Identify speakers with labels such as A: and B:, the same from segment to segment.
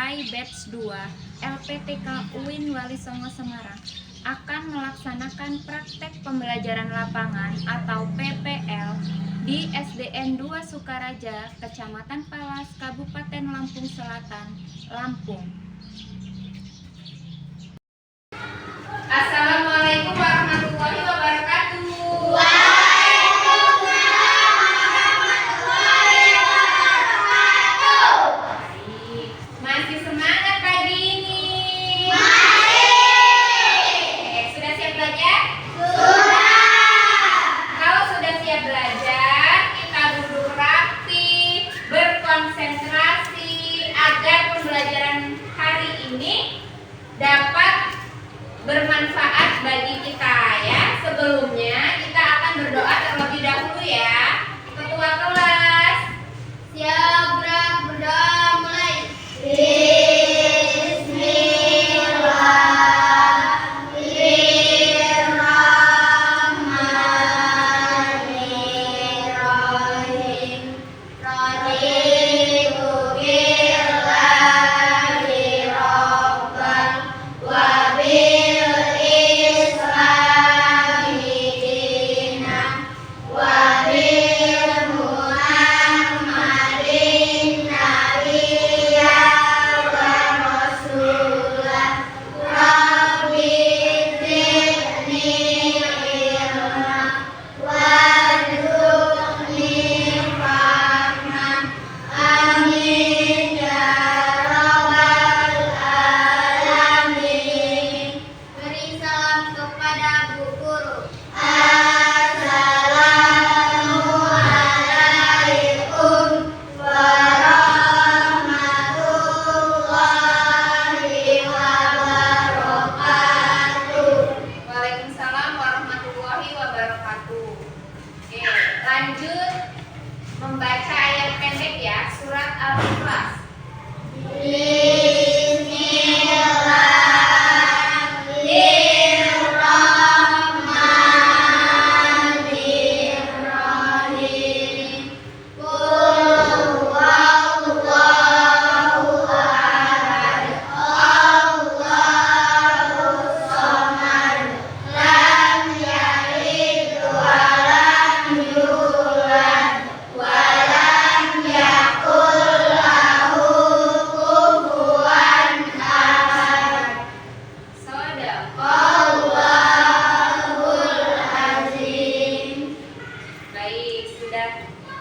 A: PAI Batch 2 LPTK UIN Wali Songo Semarang akan melaksanakan praktek pembelajaran lapangan atau PPL di SDN 2 Sukaraja, Kecamatan Palas, Kabupaten Lampung Selatan, Lampung. Assalamualaikum warahmatullahi wabarakatuh. Masih semangat pagi ini? Masih. Sudah siap belajar? Sudah. Kalau sudah siap belajar, kita duduk rapi, berkonsentrasi agar pembelajaran hari ini dapat bermanfaat bagi kita ya. Sebelumnya kita akan berdoa terlebih dahulu ya. Ketua kelas, siap berdoa mulai. Lanjut membaca ayat pendek ya, surat Al-Ikhlas.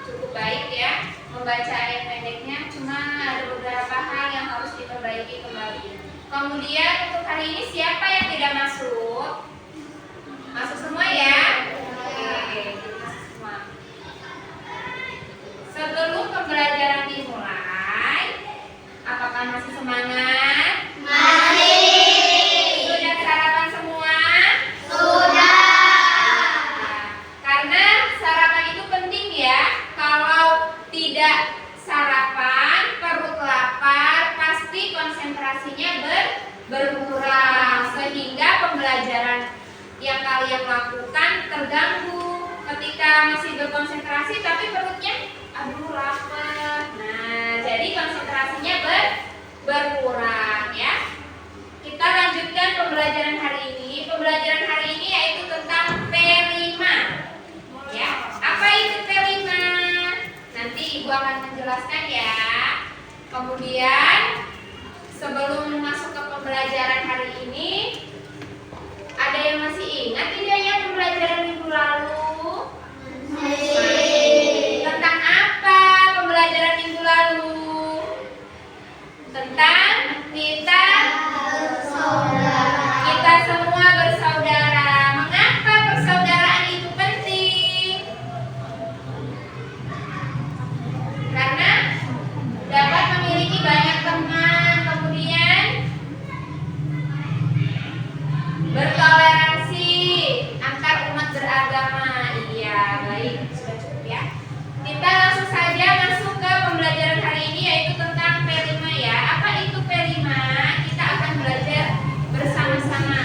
A: Cukup baik ya membaca ayat pendeknya, cuma ada beberapa hal yang harus diperbaiki kembali. Kemudian untuk hari ini siapa yang tidak masuk? Masuk semua ya? Oke, masuk semua. Sebelum pembelajaran dimulai, apakah masih semangat? Masih. Sudah sarapan semua? Sudah. Karena sarapan itu penting ya. Kalau tidak sarapan, perut lapar, pasti konsentrasinya berkurang, sehingga pembelajaran yang kalian lakukan terganggu. Ketika masih berkonsentrasi tapi perutnya aduh lapar. Nah, jadi konsentrasinya berkurang ya. Kita lanjutkan pembelajaran hari ini. Pembelajaran hari ini yaitu tentang P5. Ya, apa itu P5? Nanti Ibu akan menjelaskan ya. Kemudian sebelum masuk ke pembelajaran hari ini, ada yang masih ingat tidak ya pembelajaran minggu lalu? Tentang apa pembelajaran minggu lalu? Tentang kita semua bersaudara. Mengapa persaudaraan itu penting? Karena dapat memiliki banyak teman, kemudian bertoleransi antar umat beragama. Iya, baik, sudah cukup ya. Kita langsung saja masuk ke pembelajaran hari ini yaitu tentang P5 ya. Apa itu P5? Kita akan belajar bersama-sama.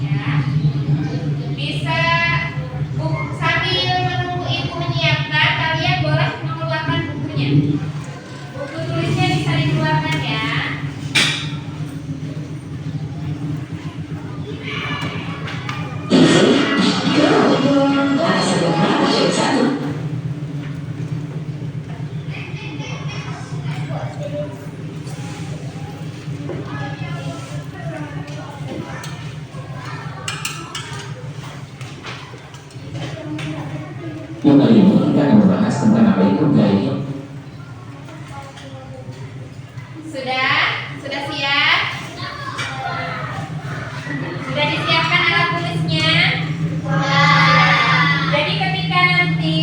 A: Ya. Bisa sambil menunggu Ibu menyiapkan, kalian boleh mengeluarkan bukunya. Buku tulisnya bisa dikeluarkan ya.
B: Yuk, kali ini kita akan membahas tentang apa itu gaya hidup.
A: Sudah siap? Sudah disiapkan alat tulisnya? Jadi ketika nanti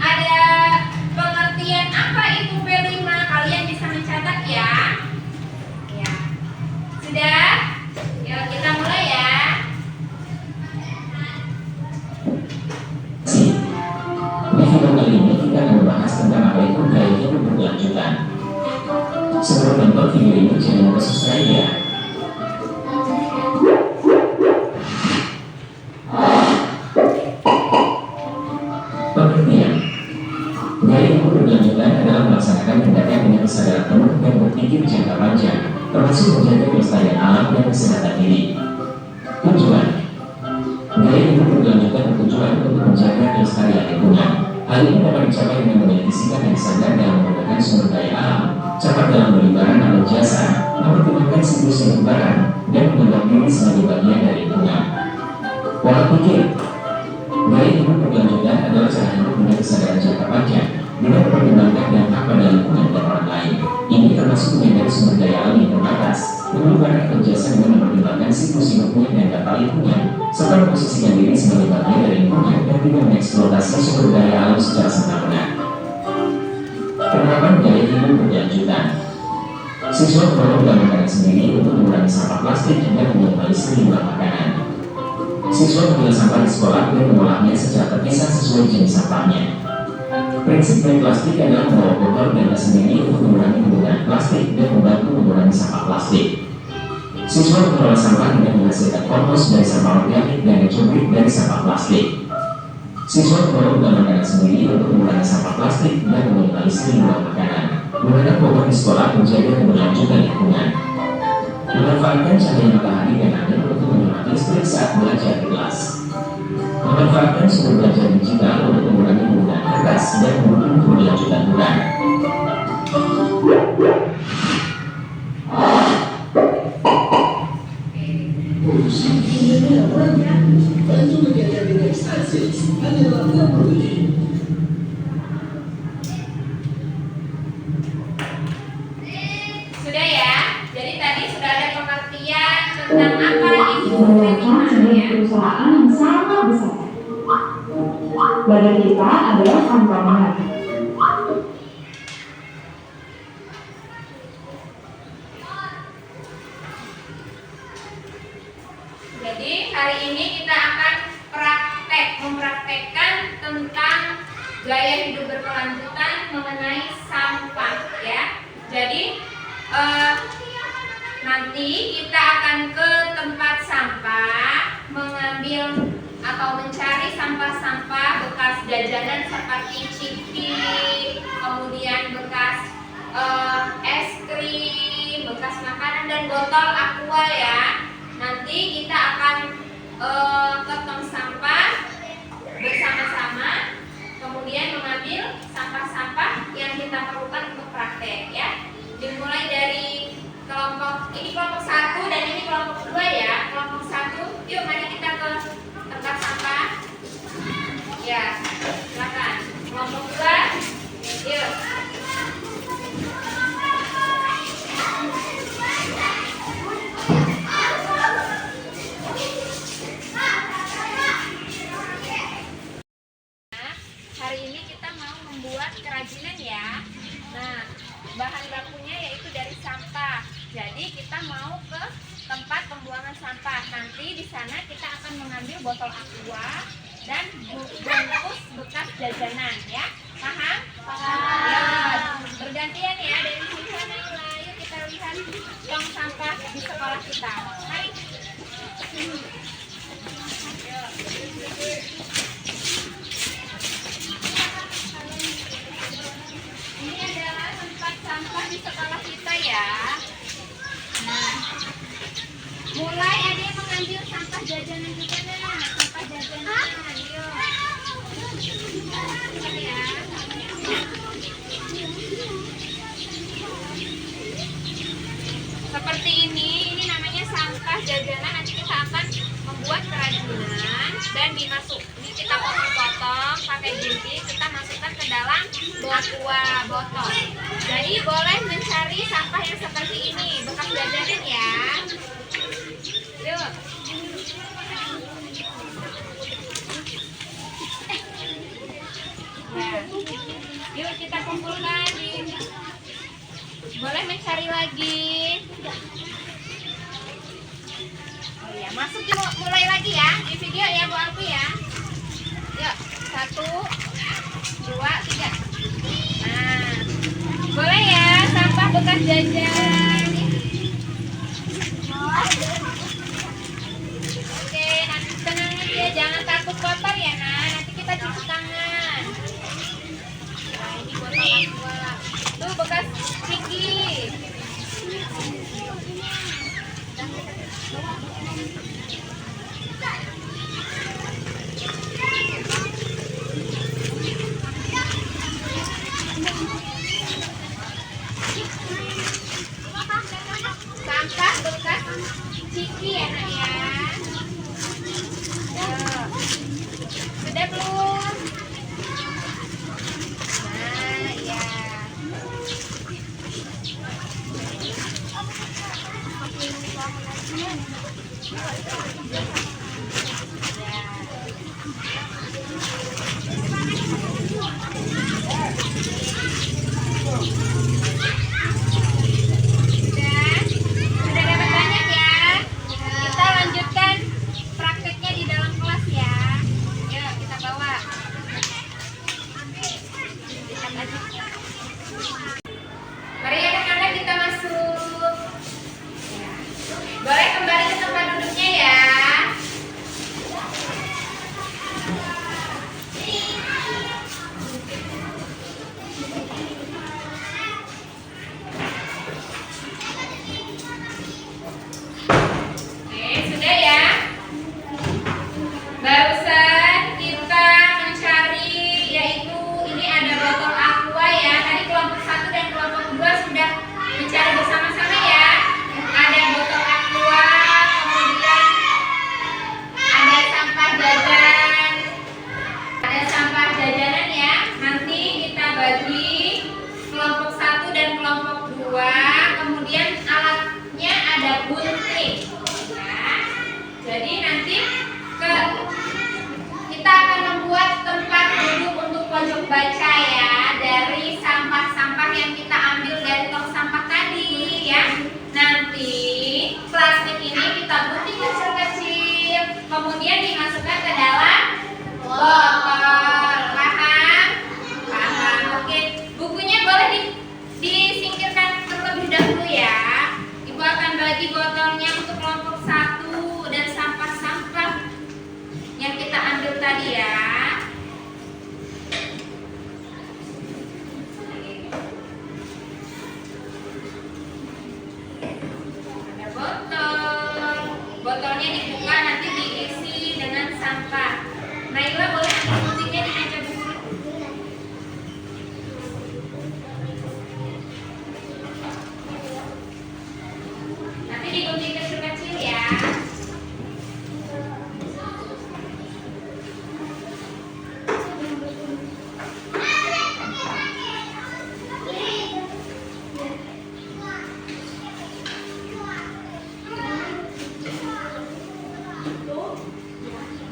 A: ada pengertian apa itu P5, kalian bisa mencatat ya. Ya. Sudah? Yuk kita mulai ya.
B: Di video kali ini kita akan membahas tentang apa itu gaya hidup berkelanjutan. Sebelum nonton video ini jangan lupa subscribe ya. Pengertian gaya hidup berkelanjutan adalah melaksanakan tindakan dengan kesadaran penuh dan berpikir jangka panjang, termasuk menjaga kelestarian alam dan kesehatan diri. Tujuan gaya hidup berkelanjutan bertujuan untuk menjaga kelestarian lingkungan. Hal ini dapat dicapai dengan memiliki sikap yang sadar dalam menggunakan sumber daya alam, cepat dalam beli barang atau jasa, mempertimbangkan siklus hidup barang, dan menganggap diri sebagai bagian dari lingkungan. Pola pikir gaya hidup berkelanjutan adalah cara hidup dengan kesadaran jangka panjang, dengan mempertimbangkan dampak pada lingkungan dan orang lain. Ini termasuk menyadari sumber daya alam yang terbatas, membeli barang atau jasa dengan mempertimbangkan siklus hidupnya dan dampak lingkungan, serta memposisikan diri sebagai bagian dari lingkungan dan tidak mengeksploitasi sumber daya alam secara semena-mena. Penerapan gaya hidup berkelanjutan. Siswa perlu melakukan sendiri untuk mengurangi sampah plastik dan meminimalisir limbah makanan. Siswa memilah sampah di sekolah dan mengolahnya secara terpisah sesuai jenis sampahnya. Prinsip dari plastik adalah membawa botol dan tas sendiri untuk mengurangi penggunaan plastik dan membantu mengurangi sampah plastik. Siswa mengelola sampah dengan menghasilkan kompos dari sampah organik dan ecobrik dari sampah plastik. Siswa perlu menggunakan sendiri untuk mengurangi sampah plastik dan meminimalisir limbah makanan. Menanam pohon di sekolah menjaga keberlanjutan lingkungan. Memanfaatkan cahaya matahari dan angin untuk menyemangati listrik saat belajar di kelas. Memanfaatkan sumber belajar digital untuk mengurangi penggunaan kertas dan mendukung keberlanjutan bulan.
A: Sudah ya? Jadi tadi sudah ada pengertian tentang apa itu
C: Membayangkan
A: P5
C: sebuah
A: ya.
C: perusahaan yang sangat besar. Badan kita adalah kantornya.
A: Jadi hari ini kita akan mempraktekkan tentang gaya hidup berkelanjutan mengenai sampah ya. Jadi nanti kita akan ke tempat sampah mengambil atau mencari sampah-sampah bekas jajanan seperti ciki, kemudian bekas es krim, bekas makanan dan botol aqua ya. Nanti kita akan ke tong sampah bersama-sama, kemudian mengambil sampah-sampah yang kita perlukan untuk praktek ya. Dimulai dari kelompok 1 dan ini kelompok 2 ya. Kelompok 1, yuk mari kita ke tempat sampah. Ya, silakan. Kelompok 2, yuk. Hari ini kita mau membuat kerajinan ya. Nah, bahan bakunya yaitu dari sampah. Jadi kita mau ke tempat pembuangan sampah. Nanti di sana kita akan mengambil botol aqua dan bungkus bekas jajanan ya. Paham? Paham. Ya, bergantian ya dari sini sana mulai. Yuk kita lihat tong sampah di sekolah kita. Mari. Ini adalah tempat sampah di sekolah kita ya. Nah, mulai ada yang mengambil sampah jajanan juga nah. Sampah jajanan, yuk. Lihat ya. Seperti ini namanya sampah jajanan. Nanti kita akan membuat kerajinan dan dimasuk. Ini kita potong-potong pakai gunting, kita masukkan ke dalam aqua botol. Jadi boleh mencari sampah yang seperti ini, bekas jajanan ya. Yuk. Nah, yuk kita kumpulkan. Boleh mencari lagi. Oh iya, masuk dulu, mulai lagi ya di video ya Bu Alfi ya. Yuk, 1, 2, 3. Nah, boleh ya sampah bekas jajan. Oke, nanti tenang aja, jangan takut kotor ya nanti kita cuci tangan. Nah, ini botol aqua. Tuh bekas Ciki. Sampah bekas Ciki ya nak ya. Sudah belum? Nah ya. Sudah dapat banyak ya. Kita lanjutkan prakteknya di dalam kelas ya. Yuk kita bawa. Lihat aja. Mari anak-anak kita masuk. Boleh kembali ke tempat duduknya ya. Oke, sudah ya. Barusan kita mencari, yaitu ini ada botol aqua ya. Tadi kelompok 1 dan kelompok 2 sudah mencari bersama-sama ya. Ada botol aqua, kemudian ada sampah jajan, ada sampah jajanan ya. Nanti kita bagi kelompok 1 dan kelompok 2. Kemudian alatnya ada gunting ya. Jadi nanti kita akan membuat tempat duduk untuk pojok baca ya, dari sampah-sampah yang kita ambil dari tong sampah tadi ya. Nanti plastik ini kita gunting kecil-kecil, kemudian dimasukkan ke dalam botol. Paham? Paham. Oke, bukunya boleh disingkirkan terlebih dahulu ya. Ibu akan bagi botolnya untuk kelompok 1 dan sampah-sampah yang kita ambil tadi ya. Ada botol. Botolnya dibuka, nanti diisi dengan sampah. Naila boleh guntingnya di meja buku. Nanti digunting kecil-kecil ya.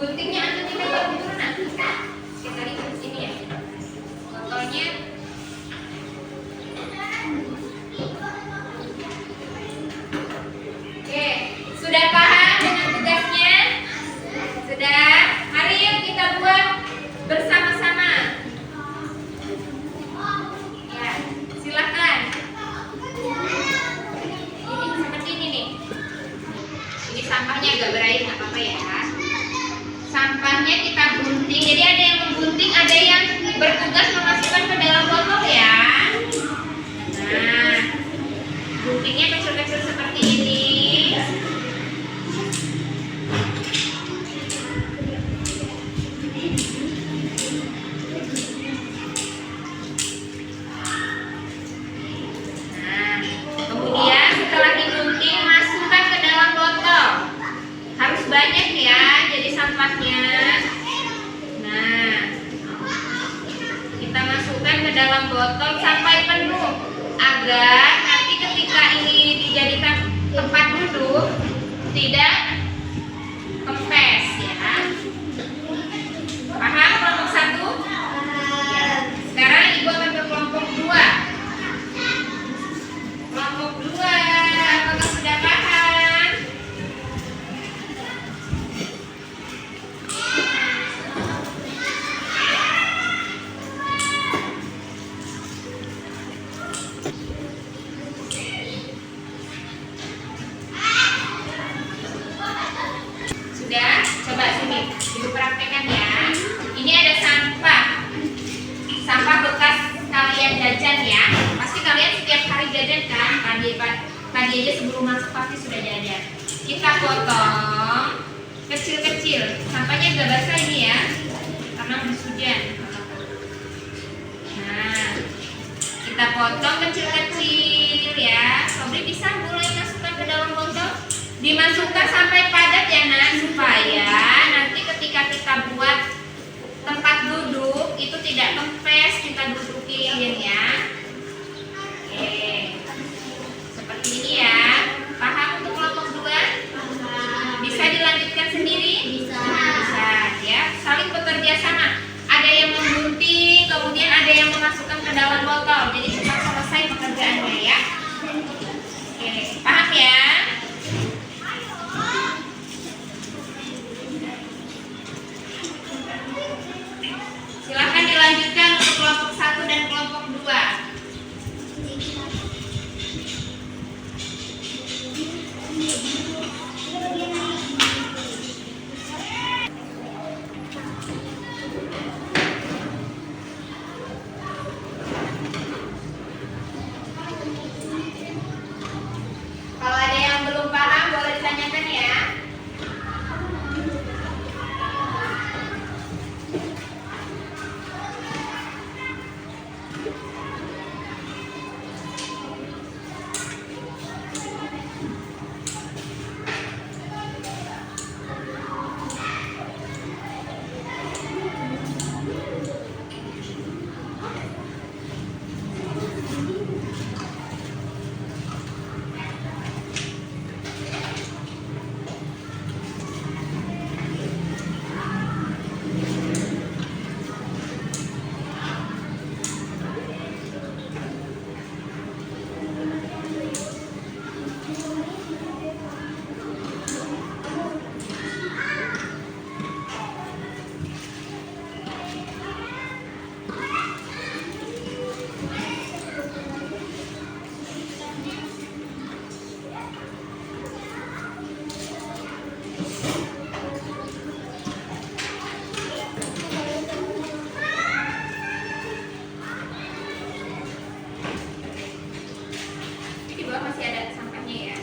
A: Guntingnya ada di meja buku nanti. Kita lihat sini ya. Botolnya. Oke, sudah paham dengan tugasnya? Sudah? Mari yuk kita buat bersama-sama. Ya, silakan. Ini seperti ini nih. Ini sampahnya agak berair, nggak apa-apa ya. Sampahnya kita gunting. Jadi ada yang menggunting, ada yang bertugas memasukkan ke dalam botol ya. Nah, guntingnya kecil-kecil seperti ini. Nah, kemudian setelah digunting, masukkan ke dalam botol. Harus banyak ya, jadi sampahnya. Nah, dalam botol sampai penuh agar nanti ketika ini dijadikan tempat duduk tidak kempes ya. Paham kelompok 1? Ya. Sekarang ibu akan ke kelompok 2. Kelompok 2, apakah sudah paham? Sudah? Coba sini, ibu praktekkan ya. Ini ada sampah. Sampah bekas kalian jajan ya. Pasti kalian setiap hari jajan kan? Tadi aja sebelum masuk pasti sudah jajan. Kita potong kecil-kecil. Sampahnya agak basah ini ya. Karena habis hujan. Nah, kita potong kecil-kecil ya. Sobri bisa mulai masukkan ke dalam botol. Dimasukkan sampai padat ya nak, supaya nanti ketika kita buat tempat duduk itu tidak kempes, kita dudukin ya. Oke, seperti ini ya. Paham untuk kelompok 2? Bisa dilanjutkan sendiri? Bisa ya. Saling bekerja sama. Ada yang menggunting, kemudian ada yang memasukkan ke dalam botol. Jadi cepat selesai pekerjaannya ya. Oke, paham ya? Silahkan dilanjutkan untuk kelompok 1 dan kelompok 2. Kalau ada yang belum paham boleh ditanyakan ya. Di bawah masih ada sampahnya ya.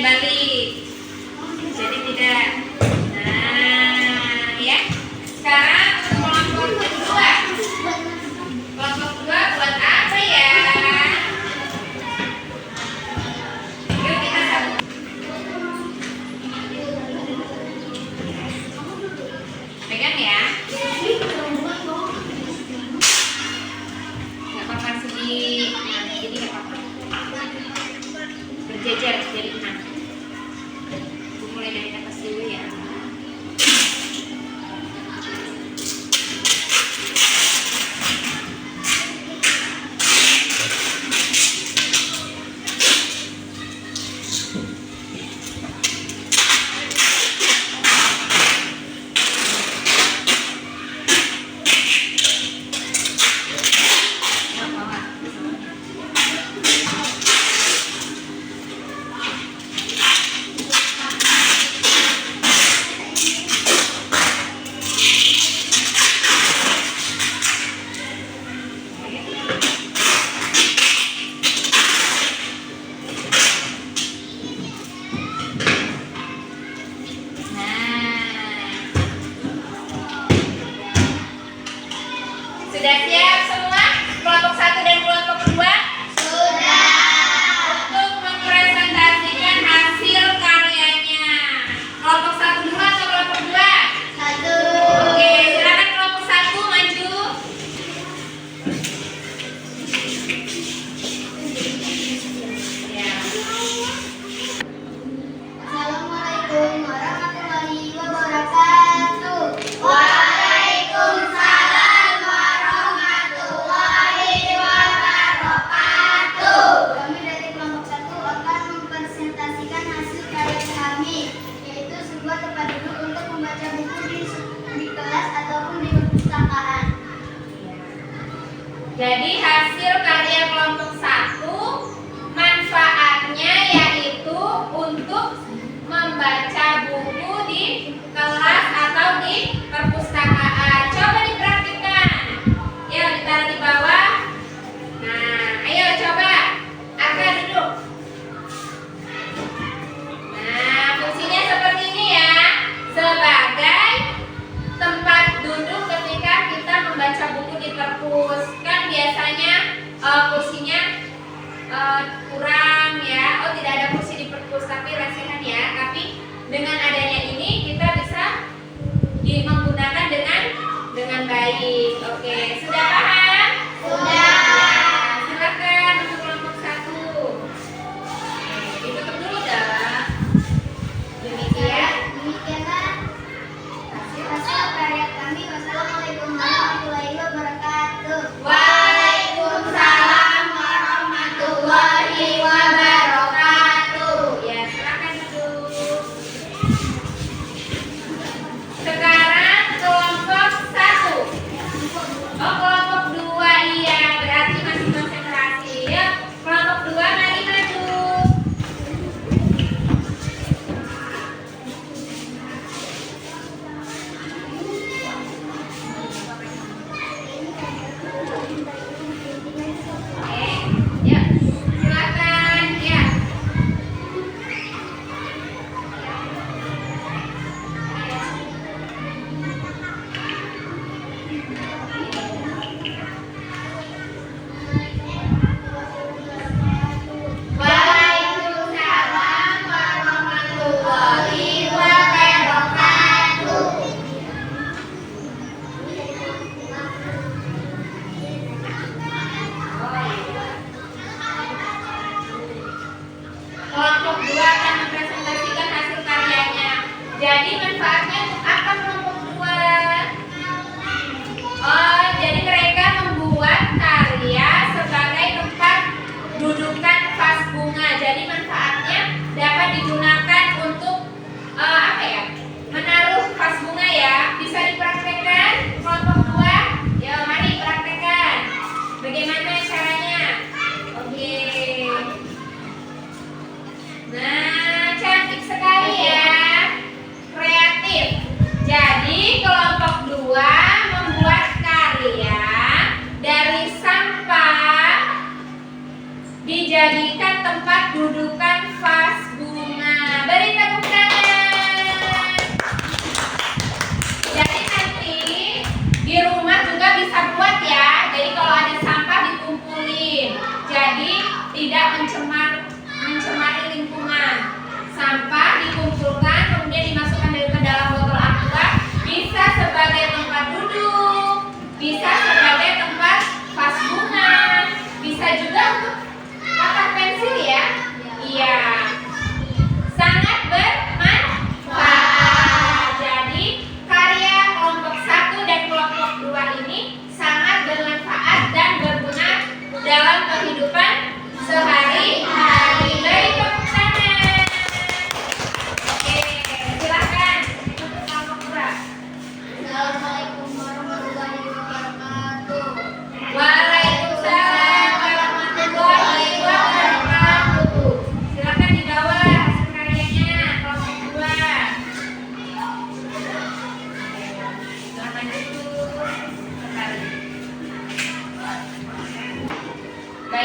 A: balik. Jadi tidak. Nah, ya. Sekarang untuk kelompok kedua. Kelompok kedua buat apa ya? Yuk kita sambung. Pegang ya. Nggak apa-apa sedih. Nah, jadi nggak apa-apa. Berjejer jadi enam. Mulai dari atas dulu ya. Sudah siap semua? Kelompok 1 dan kelompok 2? Sudah. Untuk mempresentasikan hasil karyanya. Kelompok 1 dulu atau kelompok 2? 1. Oke, silakan kelompok 1 maju. Ya.
D: Assalamualaikum warahmatullahi wabarakatuh. Waalaikumsalam warahmatullahi wabarakatuh. Kami dari kelompok 1 akan mempresentasikan hasil karya kami, yaitu sebuah tempat duduk untuk membaca buku di kelas ataupun di perpustakaan.
A: Jadi hasil karya kelompok 1 manfaatnya yaitu untuk membaca buku di kelas atau di perpustakaan. Coba dipraktikkan. Ya, ditaruh di bawah. Nah, ayo coba. Arka duduk. Nah, fungsinya seperti ini ya. Sebagai tempat duduk ketika kita membaca buku di perpus. Kan biasanya kursinya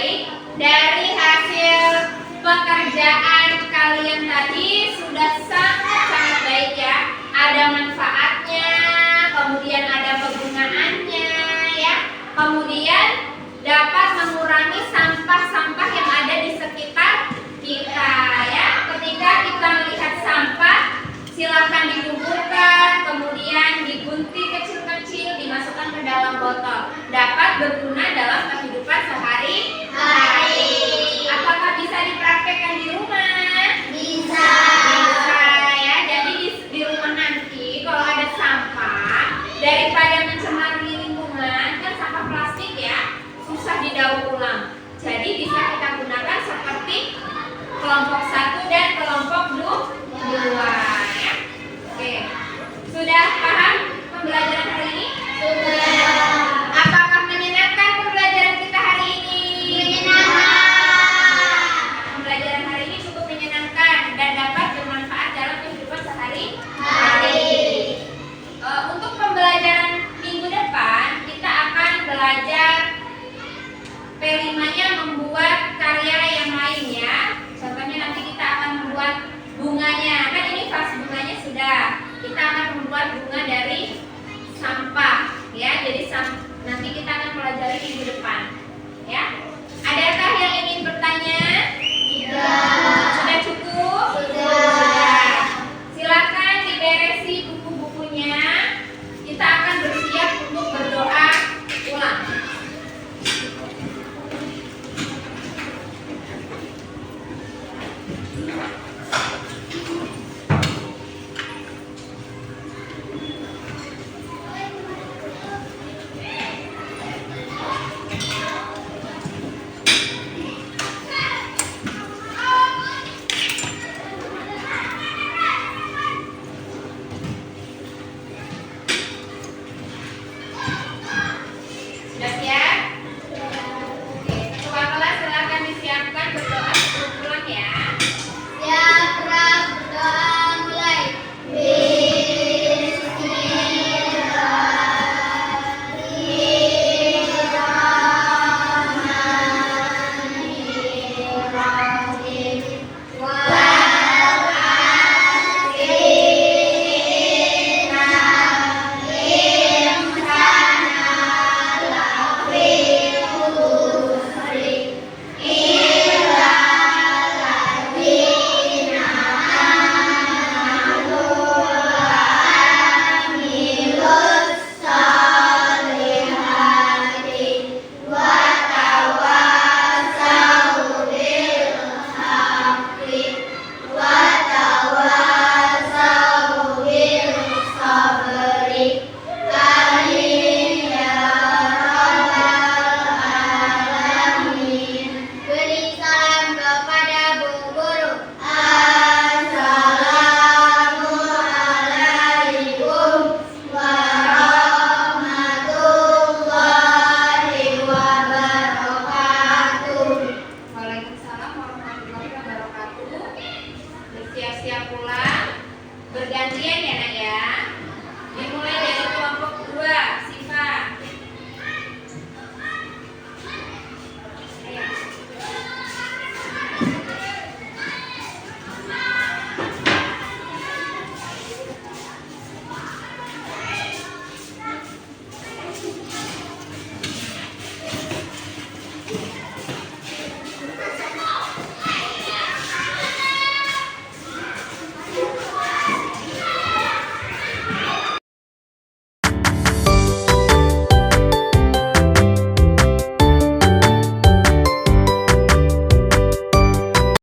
A: Baik, dari hasil pekerjaan kalian tadi sudah sangat baik ya. Ada manfaatnya, kemudian ada penggunaannya ya. Kemudian dapat mengurangi sampah-sampah yang ada di sekitar kita ya. Ketika kita melihat sampah, silakan dikumpulkan, kemudian digunting kecil-kecil, dimasukkan ke dalam botol. Dapat berguna dalam kehidupan sehari-hari. Apakah bisa dipraktekkan di rumah?
D: Bisa.
A: Bisa ya. Jadi di rumah nanti kalau ada sampah, daripada mencemari lingkungan, kan sampah plastik ya, susah didaur ulang. Jadi bisa kita gunakan seperti kelompok 1 dan kelompok 2 ya. Oke. Sudah paham pembelajaran hari ini?
D: Sudah.
A: Apakah menyenangkan pembelajaran kita hari ini?
D: Menyenangkan.
A: Pembelajaran hari ini cukup menyenangkan dan dapat bermanfaat dalam kehidupan sehari-hari. Untuk pembelajaran minggu depan kita akan belajar